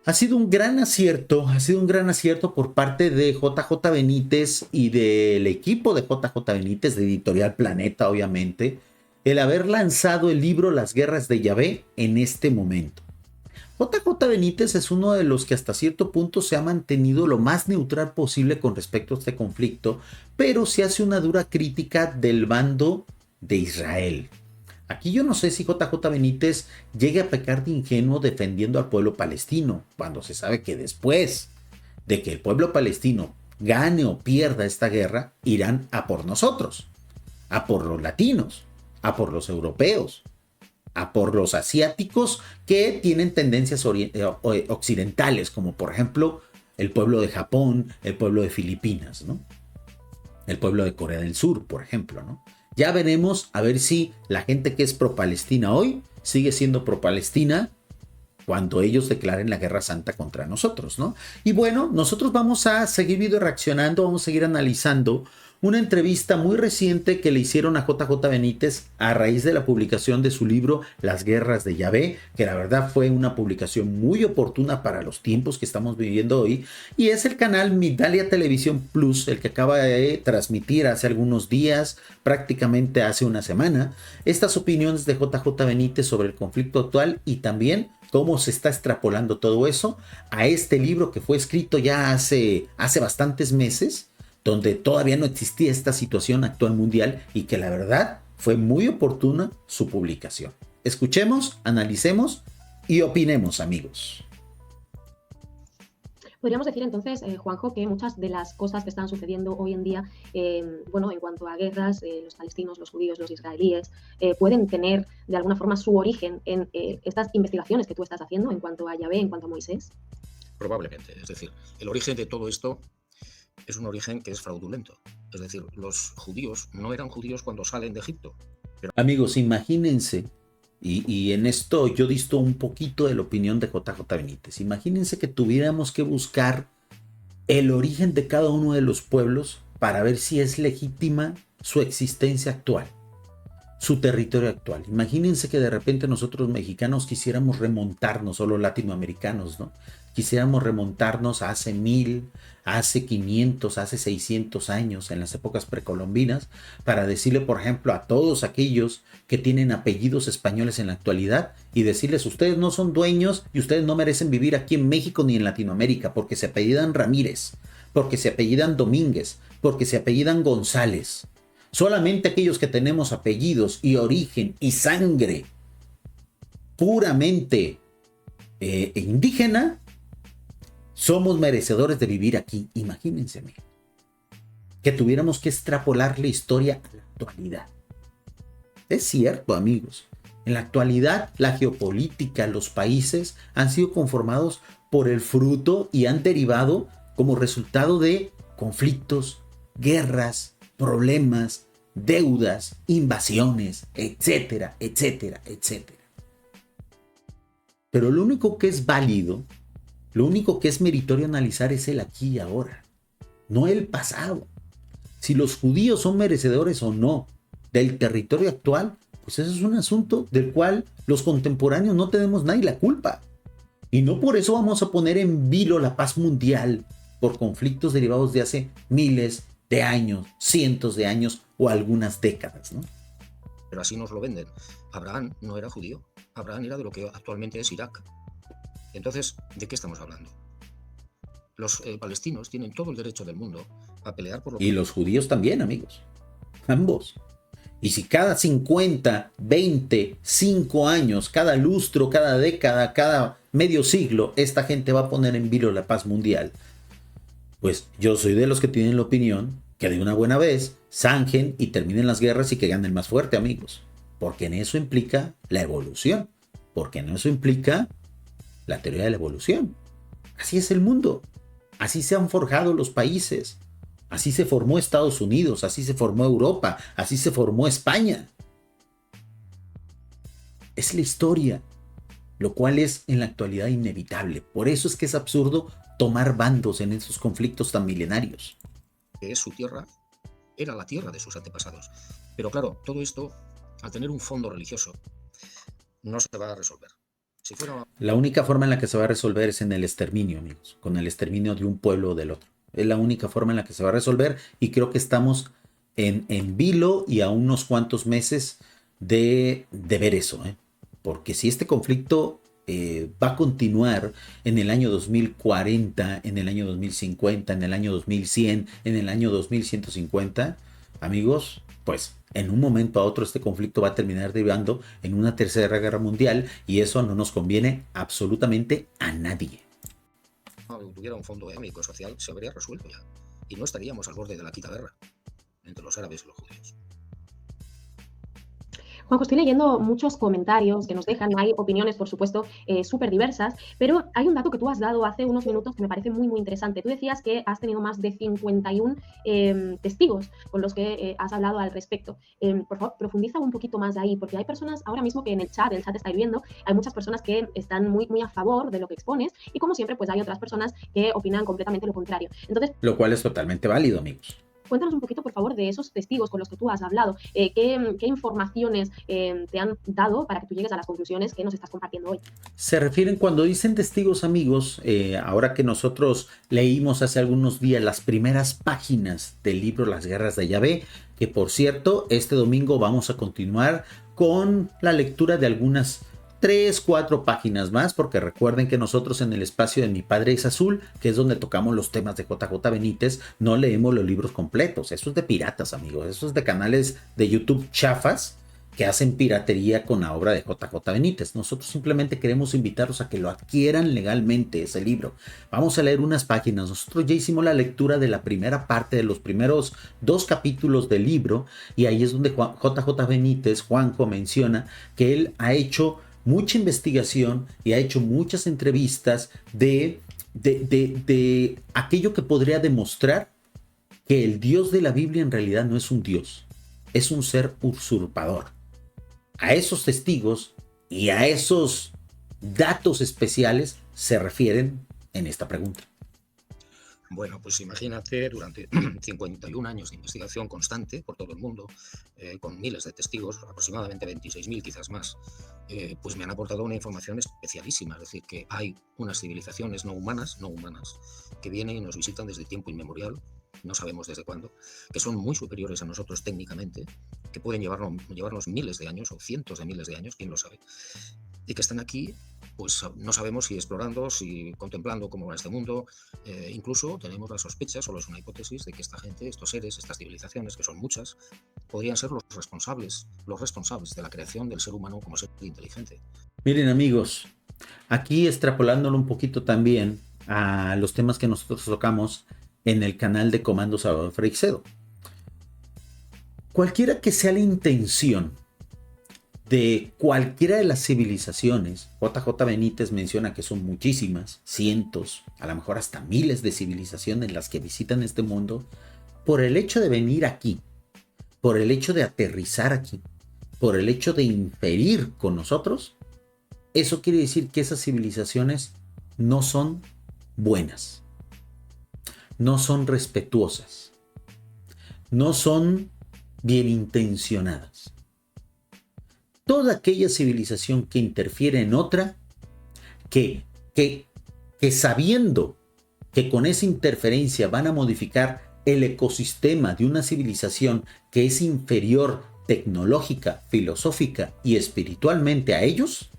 Ha sido un gran acierto por parte de JJ Benítez y del equipo de JJ Benítez, de Editorial Planeta, obviamente, el haber lanzado el libro Las Guerras de Yahvé en este momento. JJ Benítez es uno de los que hasta cierto punto se ha mantenido lo más neutral posible con respecto a este conflicto, pero se hace una dura crítica del bando de Israel. Aquí yo no sé si JJ Benítez llegue a pecar de ingenuo defendiendo al pueblo palestino, cuando se sabe que después de que el pueblo palestino gane o pierda esta guerra, irán a por nosotros, a por los latinos, a por los europeos, a por los asiáticos que tienen tendencias occidentales, como por ejemplo el pueblo de Japón, el pueblo de Filipinas, ¿no? El pueblo de Corea del Sur, por ejemplo, ¿no? Ya veremos a ver si la gente que es pro-Palestina hoy sigue siendo pro-Palestina cuando ellos declaren la guerra santa contra nosotros, ¿no? Y bueno, nosotros vamos a seguir video reaccionando, vamos a seguir analizando una entrevista muy reciente que le hicieron a JJ Benítez a raíz de la publicación de su libro Las Guerras de Yahvé, que la verdad fue una publicación muy oportuna para los tiempos que estamos viviendo hoy, y es el canal Migdalia Televisión Plus, el que acaba de transmitir hace algunos días, prácticamente hace una semana, estas opiniones de JJ Benítez sobre el conflicto actual y también cómo se está extrapolando todo eso a este libro que fue escrito ya hace bastantes meses, donde todavía no existía esta situación actual mundial y que la verdad fue muy oportuna su publicación. Escuchemos, analicemos y opinemos, amigos. Podríamos decir entonces, Juanjo, que muchas de las cosas que están sucediendo hoy en día, bueno, en cuanto a guerras, los palestinos, los judíos, los israelíes, pueden tener de alguna forma su origen en estas investigaciones que tú estás haciendo en cuanto a Yahvé, en cuanto a Moisés. Probablemente, es decir, el origen de todo esto es un origen que es fraudulento. Es decir, los judíos no eran judíos cuando salen de Egipto. Pero... Amigos, imagínense, y en esto yo disto un poquito de la opinión de JJ Benítez, imagínense que tuviéramos que buscar el origen de cada uno de los pueblos para ver si es legítima su existencia actual, su territorio actual. Imagínense que de repente nosotros mexicanos quisiéramos remontarnos, o los latinoamericanos, ¿no? Quisiéramos remontarnos a hace 1000, hace 500, hace 600 años, en las épocas precolombinas, para decirle, por ejemplo, a todos aquellos que tienen apellidos españoles en la actualidad y decirles, ustedes no son dueños y ustedes no merecen vivir aquí en México ni en Latinoamérica porque se apellidan Ramírez, porque se apellidan Domínguez, porque se apellidan González. Solamente aquellos que tenemos apellidos y origen y sangre puramente indígena somos merecedores de vivir aquí. Imagínense que tuviéramos que extrapolar la historia a la actualidad. Es cierto, amigos. En la actualidad, la geopolítica, los países han sido conformados por el fruto y han derivado como resultado de conflictos, guerras, problemas, deudas, invasiones, etcétera, etcétera, etcétera. Pero lo único que es válido, lo único que es meritorio analizar es el aquí y ahora, no el pasado. Si los judíos son merecedores o no del territorio actual, pues eso es un asunto del cual los contemporáneos no tenemos nadie la culpa. Y no por eso vamos a poner en vilo la paz mundial por conflictos derivados de hace miles de años, cientos de años o algunas décadas, ¿no? Pero así nos lo venden. Abraham no era judío. Abraham era de lo que actualmente es Irak. Entonces, ¿de qué estamos hablando? Los palestinos tienen todo el derecho del mundo a pelear por lo que... Y los judíos también, amigos. Ambos. Y si cada 50, 20, 5 años, cada lustro, cada década, cada medio siglo, esta gente va a poner en vilo la paz mundial, pues yo soy de los que tienen la opinión que de una buena vez zanjen y terminen las guerras y que gane el más fuerte, amigos. Porque en eso implica la evolución. Porque en eso implica la teoría de la evolución. Así es el mundo. Así se han forjado los países. Así se formó Estados Unidos, así se formó Europa, así se formó España. Es la historia, lo cual es en la actualidad inevitable. Por eso es que es absurdo tomar bandos en esos conflictos tan milenarios. Que es su tierra, era la tierra de sus antepasados. Pero claro, todo esto, al tener un fondo religioso, no se va a resolver. Si fuera... La única forma en la que se va a resolver es en el exterminio, amigos, con el exterminio de un pueblo o del otro. Es la única forma en la que se va a resolver y creo que estamos en vilo y a unos cuantos meses de ver eso, ¿eh? Porque si este conflicto va a continuar en el año 2040, en el año 2050, en el año 2100, en el año 2150, amigos, pues en un momento a otro este conflicto va a terminar derivando en una tercera guerra mundial y eso no nos conviene absolutamente a nadie. tuviera un fondo económico social, se habría resuelto ya. Y no estaríamos al borde de la quinta guerra entre los árabes y los judíos. Juanjo, estoy leyendo muchos comentarios que nos dejan, hay opiniones, por supuesto, súper diversas, pero hay un dato que tú has dado hace unos minutos que me parece muy, muy interesante. Tú decías que has tenido más de 51 testigos con los que has hablado al respecto. Por favor, profundiza un poquito más ahí, porque hay personas ahora mismo que en el chat está hirviendo, hay muchas personas que están muy, muy a favor de lo que expones y como siempre, pues hay otras personas que opinan completamente lo contrario. Entonces, lo cual es totalmente válido, amigos. Cuéntanos un poquito, por favor, de esos testigos con los que tú has hablado. ¿Qué informaciones te han dado para que tú llegues a las conclusiones que nos estás compartiendo hoy? Se refieren cuando dicen testigos, amigos, ahora que nosotros leímos hace algunos días las primeras páginas del libro Las Guerras de Yahvé, que por cierto, este domingo vamos a continuar con la lectura de algunas 3, 4 páginas más, porque recuerden que nosotros en el espacio de Mi Padre es Azul, que es donde tocamos los temas de JJ Benítez, no leemos los libros completos. Eso es de piratas, amigos. Eso es de canales de YouTube chafas que hacen piratería con la obra de JJ Benítez. Nosotros simplemente queremos invitarlos a que lo adquieran legalmente, ese libro. Vamos a leer unas páginas. Nosotros ya hicimos la lectura de la primera parte, de los primeros 2 capítulos del libro, y ahí es donde JJ Benítez, Juanjo, menciona que él ha hecho mucha investigación y ha hecho muchas entrevistas de aquello que podría demostrar que el Dios de la Biblia en realidad no es un Dios, es un ser usurpador. A esos testigos y a esos datos especiales se refieren en esta pregunta. Bueno, pues imagínate, durante 51 años de investigación constante por todo el mundo, con miles de testigos, aproximadamente 26.000, quizás más, pues me han aportado una información especialísima. Es decir, que hay unas civilizaciones no humanas, que vienen y nos visitan desde tiempo inmemorial, no sabemos desde cuándo, que son muy superiores a nosotros técnicamente, que pueden llevarnos miles de años o cientos de miles de años, quién lo sabe, y que están aquí. Pues no sabemos si explorando, si contemplando cómo va este mundo, incluso tenemos la sospecha, solo es una hipótesis, de que esta gente, estos seres, estas civilizaciones, que son muchas, podrían ser los responsables de la creación del ser humano como ser inteligente. Miren, amigos, aquí extrapolándolo un poquito también a los temas que nosotros tocamos en el canal de Comando Salvador Freixedo. Cualquiera que sea la intención de cualquiera de las civilizaciones, JJ Benítez menciona que son muchísimas, cientos, a lo mejor hasta miles de civilizaciones las que visitan este mundo, por el hecho de venir aquí, por el hecho de aterrizar aquí, por el hecho de inferir con nosotros, eso quiere decir que esas civilizaciones no son buenas, no son respetuosas, no son bien intencionadas. Toda aquella civilización que interfiere en otra, que sabiendo que con esa interferencia van a modificar el ecosistema de una civilización que es inferior tecnológica, filosófica y espiritualmente a ellos,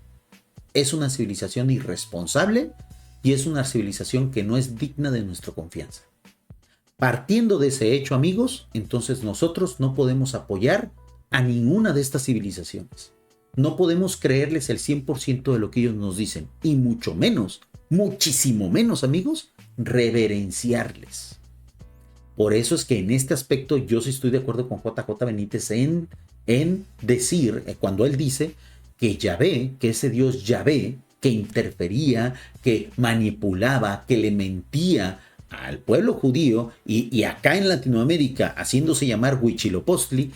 es una civilización irresponsable y es una civilización que no es digna de nuestra confianza. Partiendo de ese hecho, amigos, entonces nosotros no podemos apoyar a ninguna de estas civilizaciones. No podemos creerles el 100% de lo que ellos nos dicen y mucho menos, muchísimo menos, amigos, reverenciarles. Por eso es que en este aspecto yo sí estoy de acuerdo con JJ Benítez en decir, cuando él dice que Yahvé, que ese Dios Yahvé, que interfería, que manipulaba, que le mentía al pueblo judío y acá en Latinoamérica haciéndose llamar Huitzilopochtli,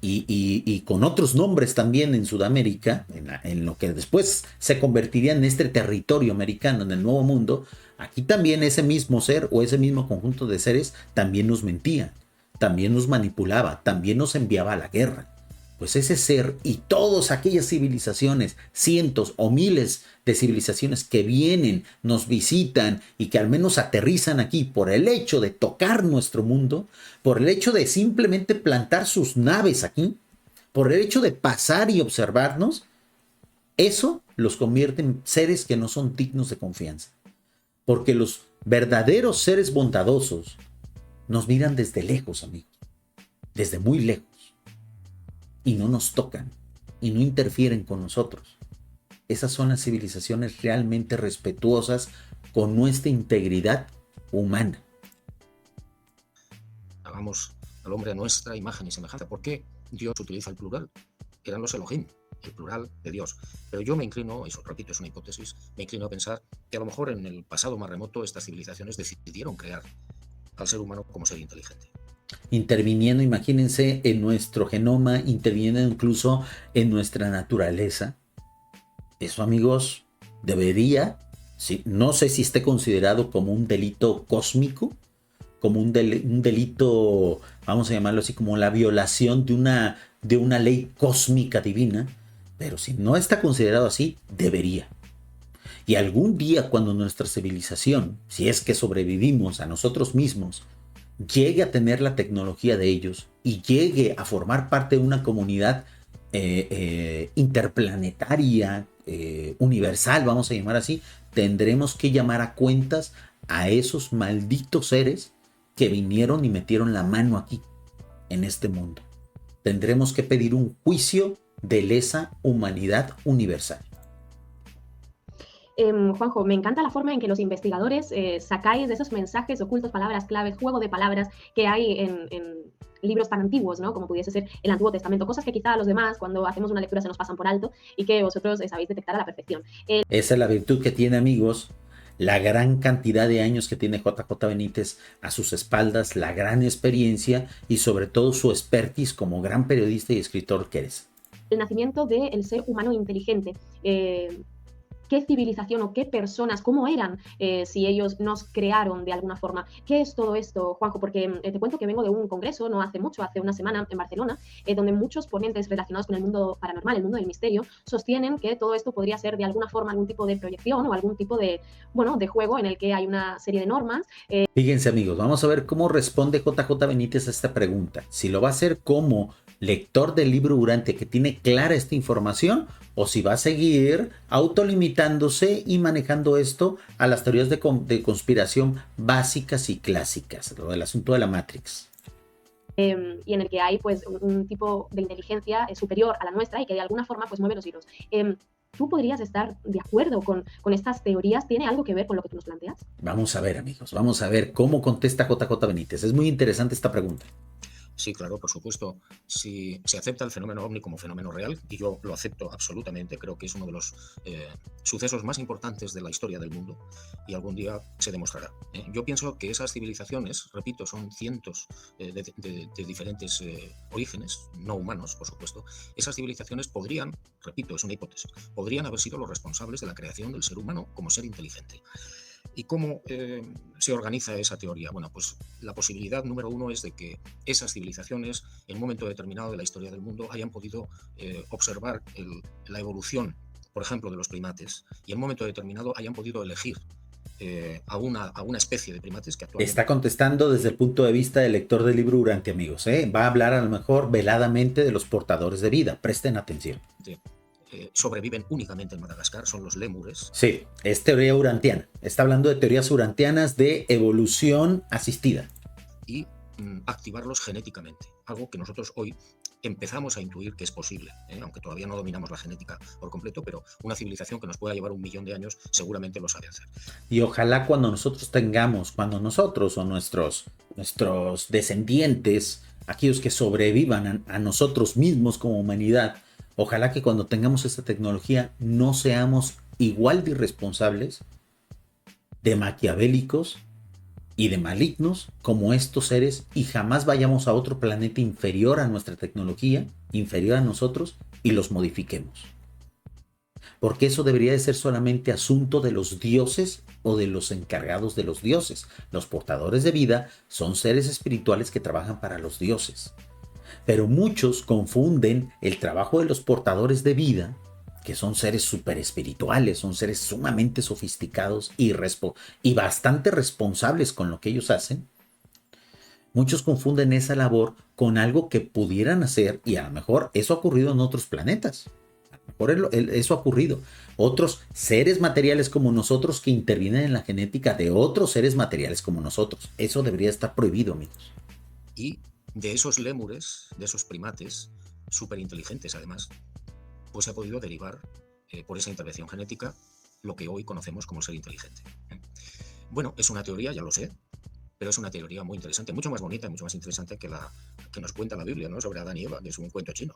y con otros nombres también en Sudamérica, en lo que después se convertiría en este territorio americano, en el Nuevo Mundo, aquí también ese mismo ser o ese mismo conjunto de seres también nos mentía, también nos manipulaba, también nos enviaba a la guerra. pues ese ser y todas aquellas civilizaciones, cientos o miles de civilizaciones que vienen, nos visitan y que al menos aterrizan aquí por el hecho de tocar nuestro mundo, por el hecho de simplemente plantar sus naves aquí, por el hecho de pasar y observarnos, eso los convierte en seres que no son dignos de confianza. Porque los verdaderos seres bondadosos nos miran desde lejos, amigos, desde muy lejos. Y no nos tocan y no interfieren con nosotros. Esas son las civilizaciones realmente respetuosas con nuestra integridad humana. Hagamos al hombre a nuestra imagen y semejanza. ¿Por qué Dios utiliza el plural? Eran los Elohim, el plural de Dios. Pero yo me inclino, eso repito, es una hipótesis, me inclino a pensar que a lo mejor en el pasado más remoto estas civilizaciones decidieron crear al ser humano como ser inteligente. Interviniendo, imagínense, en nuestro genoma, interviniendo incluso en nuestra naturaleza. Eso, amigos, debería, sí, no sé si esté considerado como un delito cósmico, como un delito, vamos a llamarlo así, como la violación de una ley cósmica divina, pero si no está considerado así, debería. Y algún día cuando nuestra civilización, si es que sobrevivimos a nosotros mismos, llegue a tener la tecnología de ellos y llegue a formar parte de una comunidad interplanetaria, universal, vamos a llamar así, tendremos que llamar a cuentas a esos malditos seres que vinieron y metieron la mano aquí, en este mundo. Tendremos que pedir un juicio de lesa humanidad universal. Juanjo, me encanta la forma en que los investigadores sacáis de esos mensajes ocultos, palabras claves, juego de palabras que hay en libros tan antiguos, ¿no? Como pudiese ser el Antiguo Testamento, cosas que quizá a los demás cuando hacemos una lectura se nos pasan por alto y que vosotros sabéis detectar a la perfección. Esa es la virtud que tiene, amigos, la gran cantidad de años que tiene JJ Benítez a sus espaldas, la gran experiencia y sobre todo su expertise como gran periodista y escritor que eres. El nacimiento del ser humano inteligente. ¿Qué civilización o qué personas, cómo eran si ellos nos crearon de alguna forma? ¿Qué es todo esto, Juanjo? Porque te cuento que vengo de un congreso no hace mucho, hace una semana en Barcelona, donde muchos ponentes relacionados con el mundo paranormal, el mundo del misterio, sostienen que todo esto podría ser de alguna forma algún tipo de proyección o algún tipo de, bueno, de juego en el que hay una serie de normas. Fíjense, amigos, vamos a ver cómo responde JJ Benítez a esta pregunta. Si lo va a hacer como lector del libro Urantia que tiene clara esta información o si va a seguir autolimitándose y manejando esto a las teorías de conspiración básicas y clásicas, lo del asunto de la Matrix. Y en el que hay pues un tipo de inteligencia superior a la nuestra y que de alguna forma pues mueve los hilos. ¿Tú podrías estar de acuerdo con estas teorías? ¿Tiene algo que ver con lo que tú nos planteas? Vamos a ver, amigos, vamos a ver cómo contesta JJ Benítez. Es muy interesante esta pregunta. Sí, claro, por supuesto. Si se acepta el fenómeno ovni como fenómeno real, y yo lo acepto absolutamente, creo que es uno de los sucesos más importantes de la historia del mundo y algún día se demostrará. Yo pienso que esas civilizaciones, repito, son cientos de diferentes orígenes, no humanos, por supuesto. Esas civilizaciones podrían, repito, es una hipótesis, podrían haber sido los responsables de la creación del ser humano como ser inteligente. ¿Y cómo se organiza esa teoría? Bueno, pues la posibilidad número uno es de que esas civilizaciones, en un momento determinado de la historia del mundo, hayan podido observar la evolución, por ejemplo, de los primates, y en un momento determinado hayan podido elegir a una especie de primates que actualmente... Está contestando desde el punto de vista del lector del libro Urantia, amigos. Va a hablar a lo mejor veladamente de los portadores de vida. Presten atención. Sobreviven únicamente en Madagascar, son los lémures. Sí, es teoría urantiana. Está hablando de teorías urantianas de evolución asistida. Y activarlos genéticamente, algo que nosotros hoy empezamos a intuir que es posible, aunque todavía no dominamos la genética por completo, pero una civilización que nos pueda llevar 1 millón de años seguramente lo sabe hacer. Y ojalá cuando nosotros o nuestros descendientes, aquellos que sobrevivan a nosotros mismos como humanidad, ojalá que cuando tengamos esta tecnología no seamos igual de irresponsables, de maquiavélicos y de malignos como estos seres y jamás vayamos a otro planeta inferior a nuestra tecnología, inferior a nosotros y los modifiquemos. Porque eso debería de ser solamente asunto de los dioses o de los encargados de los dioses. Los portadores de vida son seres espirituales que trabajan para los dioses. Pero muchos confunden el trabajo de los portadores de vida, que son seres súper espirituales, son seres sumamente sofisticados y bastante responsables con lo que ellos hacen. Muchos confunden esa labor con algo que pudieran hacer, y a lo mejor eso ha ocurrido en otros planetas. A lo mejor eso ha ocurrido. Otros seres materiales como nosotros que intervienen en la genética de otros seres materiales como nosotros. Eso debería estar prohibido, amigos. Y de esos lémures, de esos primates, súper inteligentes además, pues se ha podido derivar por esa intervención genética lo que hoy conocemos como ser inteligente. Bueno, es una teoría, ya lo sé, pero es una teoría muy interesante, mucho más bonita y mucho más interesante que la que nos cuenta la Biblia, ¿no? Sobre Adán y Eva, que es un cuento chino.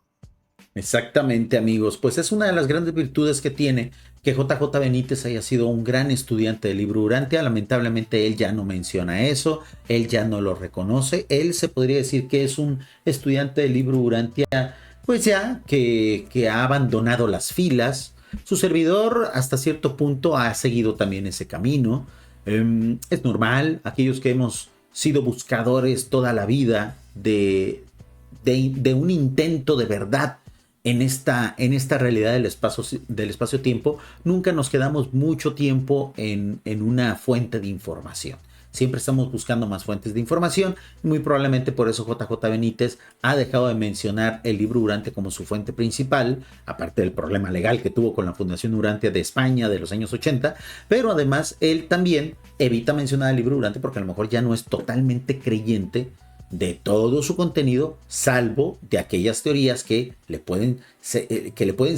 Exactamente, amigos. Pues es una de las grandes virtudes que tiene que JJ Benítez haya sido un gran estudiante del libro Urantia. Lamentablemente él ya no menciona eso, él ya no lo reconoce. Él se podría decir que es un estudiante del libro Urantia, pues ya que ha abandonado las filas. Su servidor hasta cierto punto ha seguido también ese camino. Es normal, aquellos que hemos sido buscadores toda la vida de un intento de verdad en esta realidad del espacio-tiempo, nunca nos quedamos mucho tiempo en una fuente de información. Siempre estamos buscando más fuentes de información y muy probablemente por eso JJ Benítez ha dejado de mencionar el libro Urantia como su fuente principal, aparte del problema legal que tuvo con la Fundación Urantia de España de los años 80, pero además él también evita mencionar el libro Urantia porque a lo mejor ya no es totalmente creyente de todo su contenido, salvo de aquellas teorías que le pueden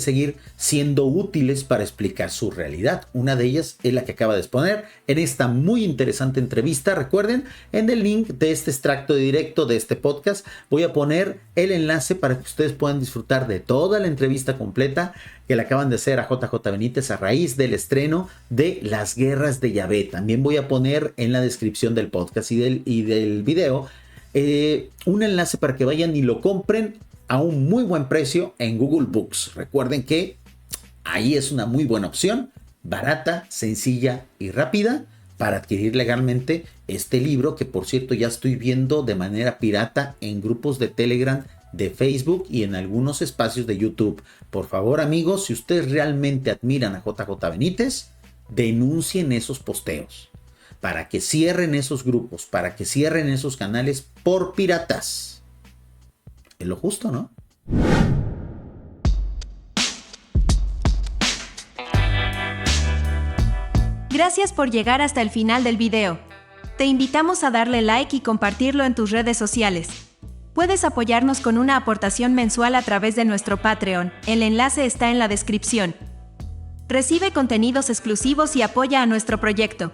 seguir siendo útiles para explicar su realidad. Una de ellas es la que acaba de exponer en esta muy interesante entrevista. Recuerden, en el link de este extracto directo de este podcast voy a poner el enlace para que ustedes puedan disfrutar de toda la entrevista completa que le acaban de hacer a JJ Benítez a raíz del estreno de Las Guerras de Yahvé. También voy a poner en la descripción del podcast y del video un enlace para que vayan y lo compren a un muy buen precio en Google Books. Recuerden que ahí es una muy buena opción, barata, sencilla y rápida para adquirir legalmente este libro, que por cierto ya estoy viendo de manera pirata en grupos de Telegram, de Facebook y en algunos espacios de YouTube. Por favor, amigos, si ustedes realmente admiran a JJ Benítez, denuncien esos posteos para que cierren esos grupos, para que cierren esos canales por piratas. Es lo justo, ¿no? Gracias por llegar hasta el final del video. Te invitamos a darle like y compartirlo en tus redes sociales. Puedes apoyarnos con una aportación mensual a través de nuestro Patreon, el enlace está en la descripción. Recibe contenidos exclusivos y apoya a nuestro proyecto.